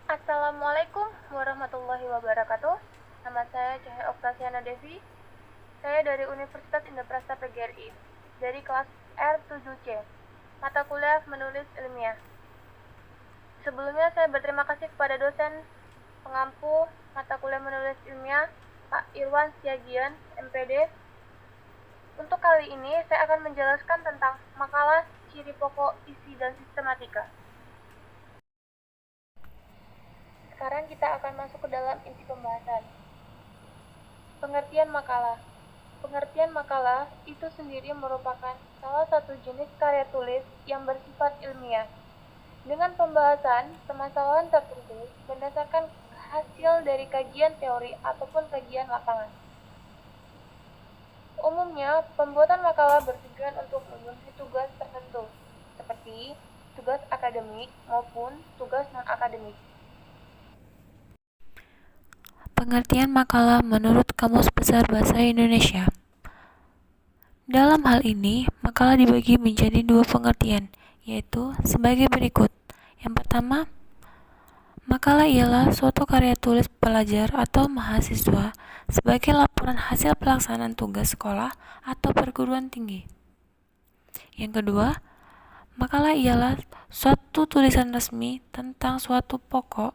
Assalamualaikum warahmatullahi wabarakatuh. Nama saya Cahaya Oktasiana Devi. Saya dari Universitas Indonesia PGRI, dari kelas R7C, mata kuliah menulis ilmiah. Sebelumnya saya berterima kasih kepada dosen pengampu mata kuliah menulis ilmiah, Pak Irwan Siagian, MPD. Untuk kali ini saya akan menjelaskan tentang makalah ciri pokok, isi, dan sistematika. Sekarang kita akan masuk ke dalam inti pembahasan. Pengertian makalah. Pengertian makalah itu sendiri merupakan salah satu jenis karya tulis yang bersifat ilmiah, dengan pembahasan permasalahan tertentu berdasarkan hasil dari kajian teori ataupun kajian lapangan. Umumnya, pembuatan makalah bertujuan untuk memenuhi tugas tertentu, seperti tugas akademik maupun tugas non-akademik. Pengertian makalah menurut Kamus Besar Bahasa Indonesia. Dalam hal ini, makalah dibagi menjadi dua pengertian, yaitu sebagai berikut. Yang pertama, makalah ialah suatu karya tulis pelajar atau mahasiswa sebagai laporan hasil pelaksanaan tugas sekolah atau perguruan tinggi. Yang kedua, makalah ialah suatu tulisan resmi tentang suatu pokok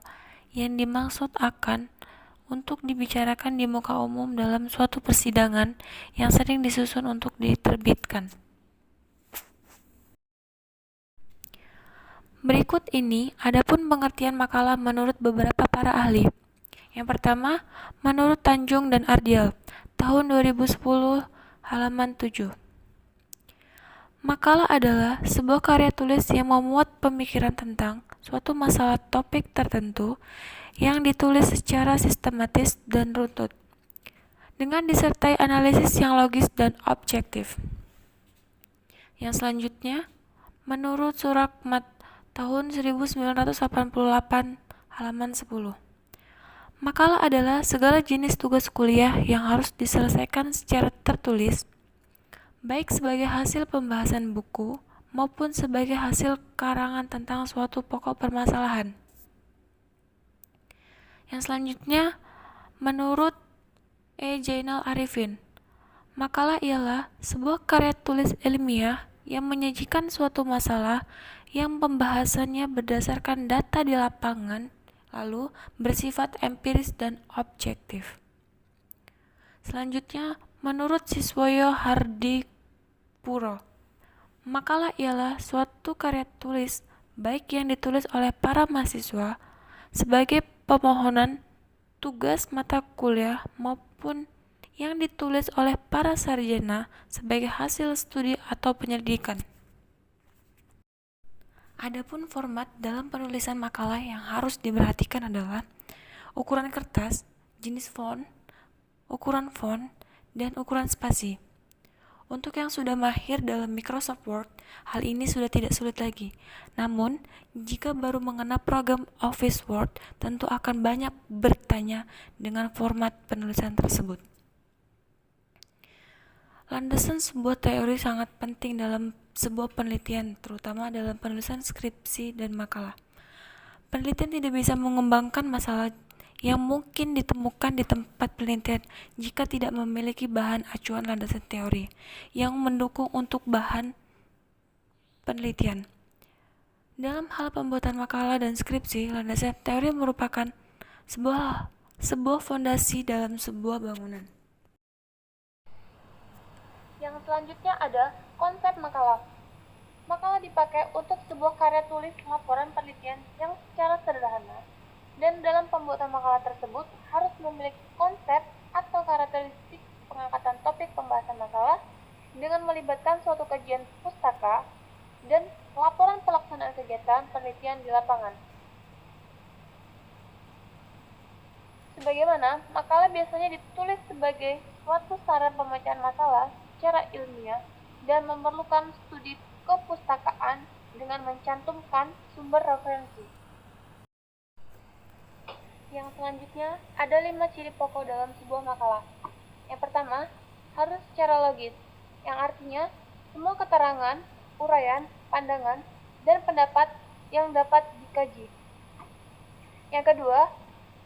yang dimaksud akan untuk dibicarakan di muka umum dalam suatu persidangan yang sering disusun untuk diterbitkan. Berikut ini adapun pengertian makalah menurut beberapa para ahli. Yang pertama, menurut Tanjung dan Ardial, tahun 2010, halaman 7. Makalah adalah sebuah karya tulis yang memuat pemikiran tentang suatu masalah topik tertentu yang ditulis secara sistematis dan runtut, dengan disertai analisis yang logis dan objektif. Yang selanjutnya, menurut Surakmat tahun 1988, halaman 10. Makalah adalah segala jenis tugas kuliah yang harus diselesaikan secara tertulis, baik sebagai hasil pembahasan buku maupun sebagai hasil karangan tentang suatu pokok permasalahan. Yang selanjutnya, menurut E. Jainal Arifin, makalah ialah sebuah karya tulis ilmiah yang menyajikan suatu masalah yang pembahasannya berdasarkan data di lapangan, lalu bersifat empiris dan objektif. Selanjutnya, menurut Siswoyo Hardipuro, makalah ialah suatu karya tulis baik yang ditulis oleh para mahasiswa sebagai pemohonan tugas mata kuliah maupun yang ditulis oleh para sarjana sebagai hasil studi atau penyelidikan. Adapun format dalam penulisan makalah yang harus diperhatikan adalah ukuran kertas, jenis font, ukuran font, dan ukuran spasi. Untuk yang sudah mahir dalam Microsoft Word, hal ini sudah tidak sulit lagi. Namun, jika baru mengenal program Office Word, tentu akan banyak bertanya dengan format penulisan tersebut. Landasan sebuah teori sangat penting dalam sebuah penelitian, terutama dalam penulisan skripsi dan makalah. Penelitian tidak bisa mengembangkan masalah yang mungkin ditemukan di tempat penelitian jika tidak memiliki bahan acuan landasan teori yang mendukung untuk bahan penelitian. Dalam hal pembuatan makalah dan skripsi, landasan teori merupakan sebuah fondasi dalam sebuah bangunan. Yang selanjutnya ada konsep makalah. Makalah dipakai untuk sebuah karya tulis laporan penelitian yang secara sederhana, dan dalam pembuatan makalah tersebut harus memiliki konsep atau karakteristik pengangkatan topik pembahasan makalah dengan melibatkan suatu kajian pustaka dan laporan pelaksanaan kegiatan penelitian di lapangan. Sebagaimana, makalah biasanya ditulis sebagai suatu saran pemecahan masalah secara ilmiah dan memerlukan studi kepustakaan dengan mencantumkan sumber referensi. Yang selanjutnya, ada 5 ciri pokok dalam sebuah makalah. Yang pertama, harus secara logis, yang artinya semua keterangan, uraian, pandangan, dan pendapat yang dapat dikaji. Yang kedua,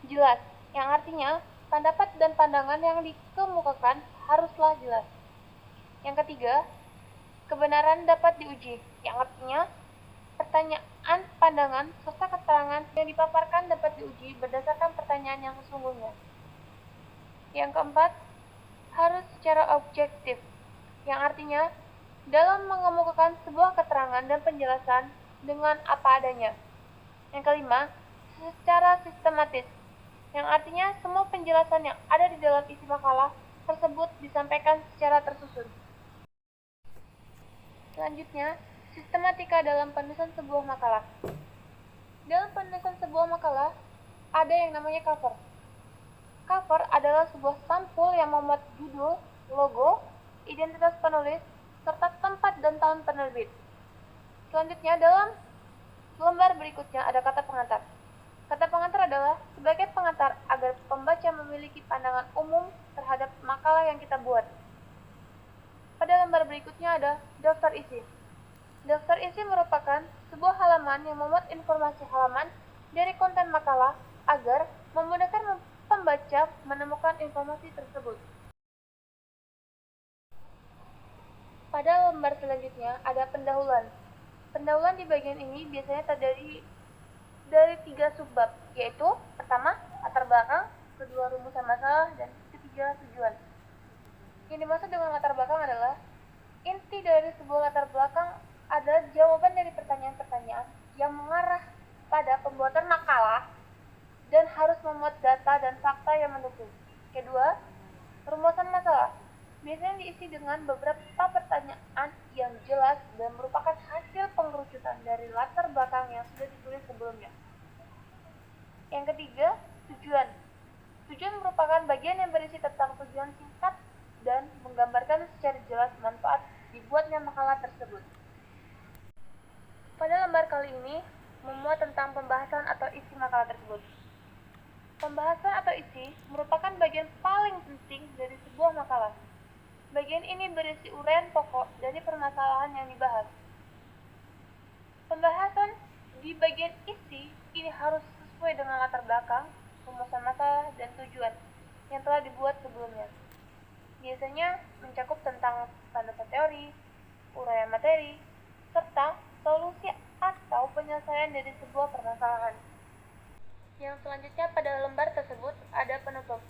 jelas, yang artinya pendapat dan pandangan yang dikemukakan haruslah jelas. Yang ketiga, kebenaran dapat diuji, yang artinya pertanyaan, pandangan, serta keterangan yang dipaparkan dapat diuji berdasarkan pertanyaan yang sesungguhnya. Yang keempat, harus secara objektif, yang artinya dalam mengemukakan sebuah keterangan dan penjelasan dengan apa adanya. Yang kelima, secara sistematis, yang artinya semua penjelasan yang ada di dalam isi makalah tersebut disampaikan secara tersusun. Selanjutnya, sistematika dalam penulisan sebuah makalah. Dalam penulisan sebuah makalah, ada yang namanya cover. Cover adalah sebuah sampul yang memuat judul, logo, identitas penulis, serta tempat dan tahun penerbit. Selanjutnya, dalam lembar berikutnya ada kata pengantar. Kata pengantar adalah sebagai pengantar agar pembaca memiliki pandangan umum terhadap makalah yang kita buat. Pada lembar berikutnya ada daftar isi. Daftar isi merupakan sebuah halaman yang memuat informasi halaman dari konten makalah agar memudahkan pembaca menemukan informasi tersebut. Pada lembar selanjutnya ada pendahuluan. Pendahuluan di bagian ini biasanya terdiri dari 3 subbab, yaitu pertama, latar belakang, kedua, rumusan masalah, dan ketiga, tujuan. Yang dimaksud dengan latar belakang adalah inti dari sebuah latar belakang ada jawaban dari pertanyaan-pertanyaan yang mengarah pada pembuatan makalah dan harus memuat data dan fakta yang mendukung. Kedua, rumusan masalah biasanya diisi dengan beberapa pertanyaan yang jelas dan merupakan hasil pengerucutan dari latar belakang yang sudah ditulis sebelumnya. Yang ketiga, tujuan. Tujuan merupakan bagian yang berisi tentang tujuan singkat dan menggambarkan secara jelas manfaat dibuatnya makalah tersebut. Pada lembar kali ini, memuat tentang pembahasan atau isi makalah tersebut. Pembahasan atau isi merupakan bagian paling penting dari sebuah makalah. Bagian ini berisi uraian pokok dari permasalahan yang dibahas. Pembahasan di bagian isi ini harus sesuai dengan latar belakang, rumusan masalah, dan tujuan yang telah dibuat sebelumnya. Biasanya mencakup tentang landasan teori, uraian materi, serta solusi atau penyelesaian dari sebuah permasalahan. Yang selanjutnya pada lembar tersebut ada penutup.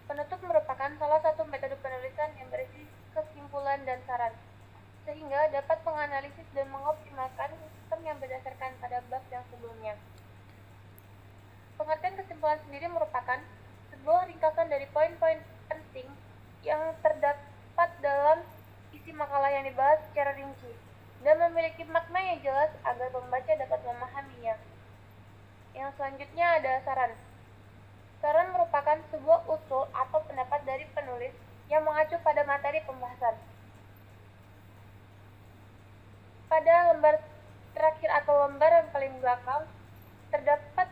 Penutup merupakan salah satu metode penulisan yang berisi kesimpulan dan saran, sehingga dapat menganalisis dan mengoptimalkan sistem yang berdasarkan pada bab yang sebelumnya. Pengertian kesimpulan sendiri merupakan sebuah ringkasan dari poin-poin penting yang terdapat dalam isi makalah yang dibahas secara rinci dan memiliki makna yang jelas agar pembaca dapat memahaminya. Yang selanjutnya ada saran. Saran merupakan sebuah usul atau pendapat dari penulis yang mengacu pada materi pembahasan. Pada lembar terakhir atau lembar yang paling belakang, terdapat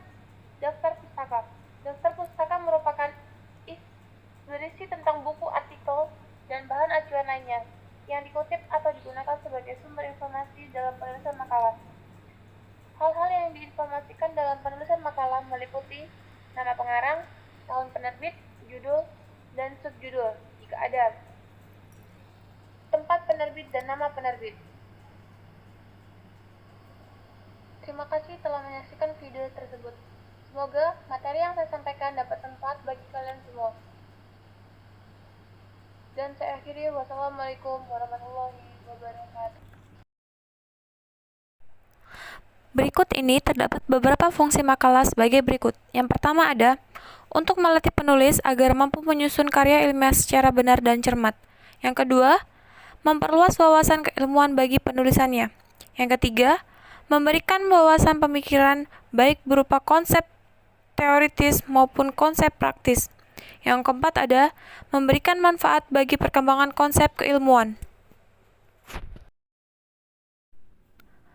daftar pustaka. Daftar pustaka merupakan berisi tentang buku, artikel, dan bahan acuan lainnya yang dikutip atau digunakan sebagai sumber informasi dalam penulisan makalah. Hal-hal yang diinformasikan dalam penulisan makalah meliputi nama pengarang, tahun penerbit, judul, dan subjudul jika ada, tempat penerbit, dan nama penerbit. Terima kasih telah menyaksikan video tersebut. Semoga materi yang saya sampaikan dapat bermanfaat bagi kalian semua. Dan saya akhiri, wassalamualaikum warahmatullahi wabarakatuh. Berikut ini terdapat beberapa fungsi makalah sebagai berikut. Yang pertama ada untuk melatih penulis agar mampu menyusun karya ilmiah secara benar dan cermat. Yang kedua, memperluas wawasan keilmuan bagi penulisannya. Yang ketiga, memberikan wawasan pemikiran baik berupa konsep teoritis maupun konsep praktis. Yang keempat ada memberikan manfaat bagi perkembangan konsep keilmuan.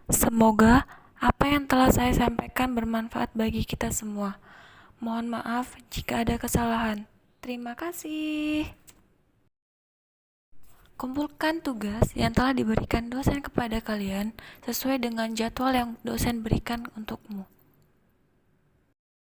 Semoga apa yang telah saya sampaikan bermanfaat bagi kita semua. Mohon maaf jika ada kesalahan. Terima kasih. Kumpulkan tugas yang telah diberikan dosen kepada kalian sesuai dengan jadwal yang dosen berikan untukmu.